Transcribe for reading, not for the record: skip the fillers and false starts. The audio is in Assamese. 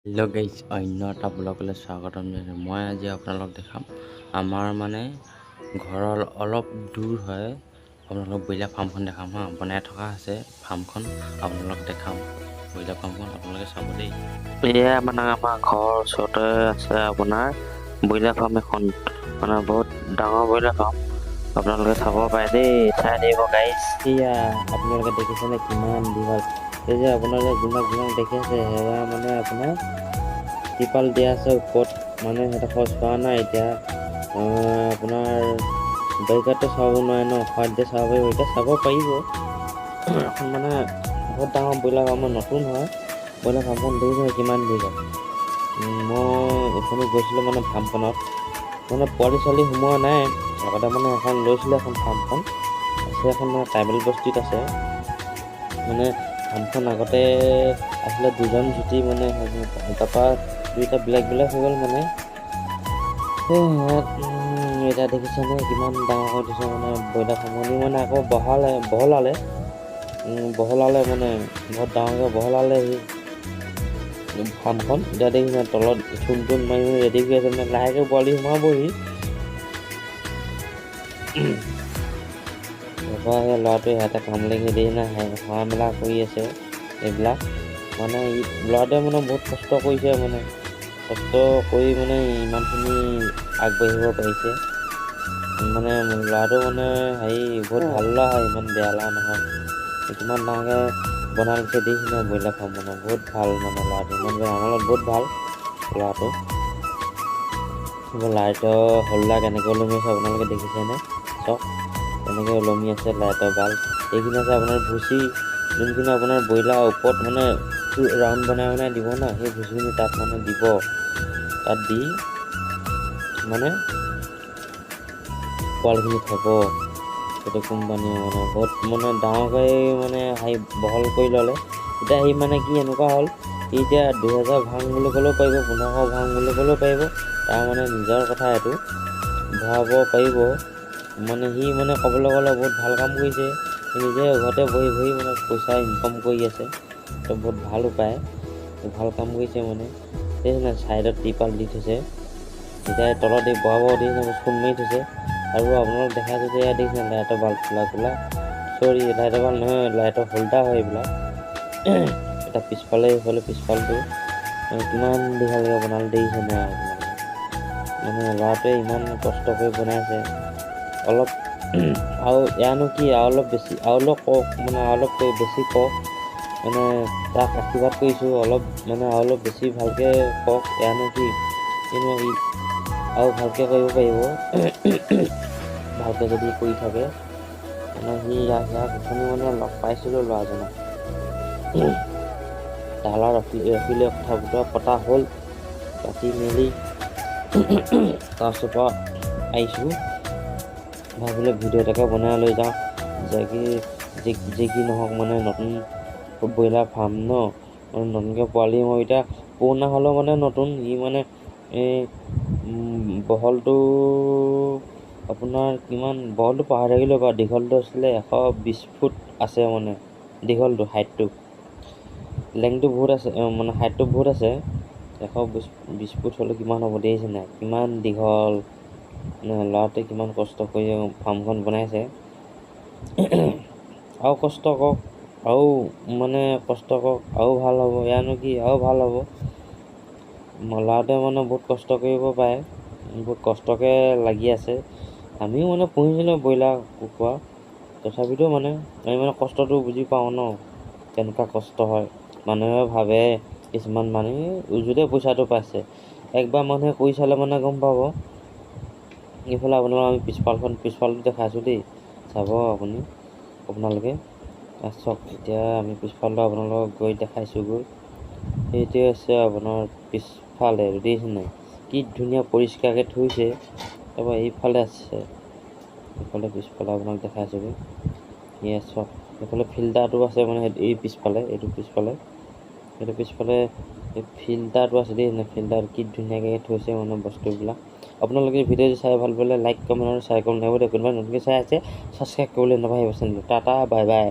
হেল্ল' গাইজ, অন্য এটা ব্লগলৈ স্বাগতম জনাইছোঁ। মই আজি আপোনালোক দেখাম আমাৰ মানে ঘৰৰ অলপ দূৰ হয় আপোনালোক ব্ৰইলাৰ ফাৰ্মখন দেখাম হা। বনাই থকা আছে ফাৰ্মখন, আপোনালোক দেখাম ব্ৰইলাৰ ফাৰ্মখন, আপোনালোকে চাব দেই। এয়া মানে আমাৰ ঘৰৰ ওচৰতে আছে আপোনাৰ ব্ৰইলাৰ ফাৰ্ম এখন, মানে বহুত ডাঙৰ ব্ৰইলাৰ ফাৰ্ম। আপোনালোকে চাব পাৰে দেই, চাই থাকিব গাইজ। এয়া আপোনালোকে দেখিছেনে কিমান দীঘল। এই যে আপোনাৰ যে জোনাক দেখি আছে, সেয়া মানে আপোনাৰ ত্ৰিপাল দিয়া আছে ওপৰত, মানে সিহঁতে খৰচ কৰা নাই। এতিয়া আপোনাৰ বাৰিষাতো চাব নোৱাৰে ন, খৰালিতে চাব পাৰিব। এতিয়া চাব পাৰিব। এখন মানে বহুত ডাঙৰ ব্ৰইলাৰ ফাৰ্ম, নতুন হয় ব্ৰইলাৰ ফাৰ্মখন। দেখিছে কিমান দীঘল। মই এইখনো গৈছিলোঁ মানে ফাৰ্মখনত, মানে পোৱালি ছোৱালী সোমোৱা নাই। আগতে মানে এখন লৈছিলে, এখন ফাৰ্মখন আছে, এখন মানে ট্ৰাইবেল বস্তিত আছে। মানে ফাৰ্মখন আগতে আছিলে দুজন জুতি, মানে তাৰপৰা দুইটা বেলেগ হৈ গ'ল মানে। এতিয়া দেখিছেনে কিমান ডাঙৰ হৈ দিছে মানে ব্ৰইলাৰ ফাৰ্মখনি, মানে আকৌ বহলালে মানে বহুত ডাঙৰকৈ বহলালে সি ফাৰ্মখন। এতিয়া দেখিছে তলত চূণ মাৰি ৰেডি কৰি আছে, মানে লাহেকৈ পোৱালি সোমাবহি। তাৰপৰা সেই ল'ৰাটোৱে সিহঁতে কাম লাগি দিয়ে না, হোৱা মেলা কৰি আছে এইবিলাক। মানে ল'ৰাটোৱে মানে বহুত কষ্ট কৰিছে, মানে কষ্ট কৰি মানে ইমানখিনি আগবাঢ়িব পাৰিছে। মানে ল'ৰাটো মানে বহুত ভাল ল'ৰা হয়, ইমান বেয়া ল'ৰা নহয়। কিমান ডাঙৰকৈ বনাই লৈছে দেখিছে ন ব্ৰইলাৰ ফাৰ্ম, মানে বহুত ভাল মানে ল'ৰাটো, ইমান আমাৰ বহুত ভাল ল'ৰাটো। লাইটৰ হোল্ডাৰ কেনেকৈ ওলমি আছে আপোনালোকে দেখিছেনে? চাওক তেনেকৈ ওলমি আছে লাইটৰ বাল্ব। এইখিনি আছে আপোনাৰ ভুচি, যোনখিনি আপোনাৰ ব্ৰইলাৰ ওপৰত মানে ৰাউণ্ড বনাই দিব ন, সেই ভুচিখিনি তাত মানে দিব। তাত দি মানে পোৱালিখিনি থ'ব। সেইটো কোম্পানীয়ে মানে বহুত মানে ডাঙৰকৈ মানে বহল কৰি ল'লে। এতিয়া সি মানে কি এনেকুৱা হ'ল, সি এতিয়া 2000 ভাং বুলি ক'লেও পাৰিব, 1500 ভাং বুলি ক'লেও পাৰিব। তাৰ মানে নিজৰ কথা, এইটো ভৰাব পাৰিব। মানে সি মানে ক'বলৈ গ'লে বহুত ভাল কাম কৰিছে। সি নিজে ঘৰতে বহি মানে পইচা ইনকাম কৰি আছে। তো বহুত ভাল উপায়, ভাল কাম কৰিছে মানে। দেখিছেনে ছাইডত ত্ৰিপাল দি থৈছে, এতিয়া তলত বহাব দি চূণ মাৰি থৈছে। আৰু আপোনালোক দেখাই থৈছে, এয়া দেখিছে লাইটৰ বাল্ব কোলা, চৰি লাইটৰ বাল্ব নহয়, লাইটৰ হোল্ডাৰ হয় এইবিলাক। এটা পিছফালটো কিমান দীঘলকৈ বনালে দেখিছে নাই আপোনালোকে? মানে ল'ৰাটোৱে ইমান কষ্ট কৰি বনাইছে। অলপ আৰু ইয়ানো কি, আৰু অলপ বেছি, আৰু অলপ কওক, মানে অলপ বেছি কওক, মানে তাক আশীৰ্বাদ কৰিছোঁ। অলপ মানে আৰু অলপ বেছি ভালকৈ কওক, ইয়ানো কি, কিন্তু ই আৰু ভালকৈ কৰিব পাৰিব। ভালকৈ যদি কৰি থাকে মানে ইয়াক অথনি মানে লগ পাইছিলোঁ ল'ৰাজনক, তালা ৰখিলে কথা বতৰা পতা হ'ল। পাতি মেলি তাৰপিছৰ আহিছোঁ, ভাবিলে ভিডিঅ' এটাকে বনাই লৈ যাওঁ। যে কি নহওক, মানে নতুন ব্ৰইলাৰ ফাৰ্ম ন, নতুনকৈ পোৱালি মই এতিয়া পুৰণা হ'লেও মানে নতুন। ই মানে এই বহলটো আপোনাৰ কিমান, বহলটো পাহৰি থাকিলোঁ বাৰু, দীঘলটো আছিলে 120 ফুট আছে, মানে দীঘলটো, হাইটটো। লেংটো বহুত আছে, মানে হাইটটো বহুত আছে। 120 ফুট হ'লে কিমান হ'ব দেখিছে নাই, কিমান দীঘল। ল'ৰাটোৱে কিমান কষ্ট কৰি ফাৰ্মখন বনাইছে। আৰু কষ্ট কৰক, আৰু মানে কষ্ট কৰক, আৰু ভাল হ'ব। ইয়ানো কি, আৰু ভাল হ'ব। ল'ৰাটোৱে মানে বহুত কষ্ট কৰিব পাৰে, বহুত কষ্টকৈ লাগি আছে। আমিও মানে পুহিছিলোঁ ব্ৰইলাৰ কুকুৰা, তথাপিতো মানে আমি মানে কষ্টটো বুজি পাওঁ ন, কেনেকুৱা কষ্ট হয়। মানুহে ভাবে কিছুমান মানুহে উজুতে পইচাটো পাইছে, একবাৰ মানুহে কৰি চালে মানে গম পাব। এইফালে আপোনালোক আমি পিছফালটো দেখাইছোঁ দেই, চাব আপোনালোকে চাওক। এতিয়া আমি পিছফালটো আপোনালোকক গৈ দেখাইছোঁগৈ। সেইটোৱে আছে আপোনাৰ পিছফালে, দেখিছে নাই কি ধুনীয়া পৰিষ্কাৰকৈ থৈছে। তাৰপৰা এইফালে আছে, এইফালে পিছফালে আপোনাক দেখাইছোঁগৈ। চাওক এইফালে ফিল্টাৰটো আছে, মানে এই পিছফালে, এইটো পিছফালে এই ফিল্টাৰটো আছে দেই। ফিল্টাৰটো কি ধুনীয়াকৈ থৈছে মানে বস্তুবিলাক। আপোনালোকে ভিডিঅ'টো চাই ভাল পালে লাইক, কমেণ্ট আৰু শ্বেয়াৰ কৰিব নাপাহৰিব। কোনোবাই নতুনকৈ চাই আছে ছাবস্ক্ৰাইব কৰিবলৈ নাপাহৰিব চেনেলটো। Tata, bye bye.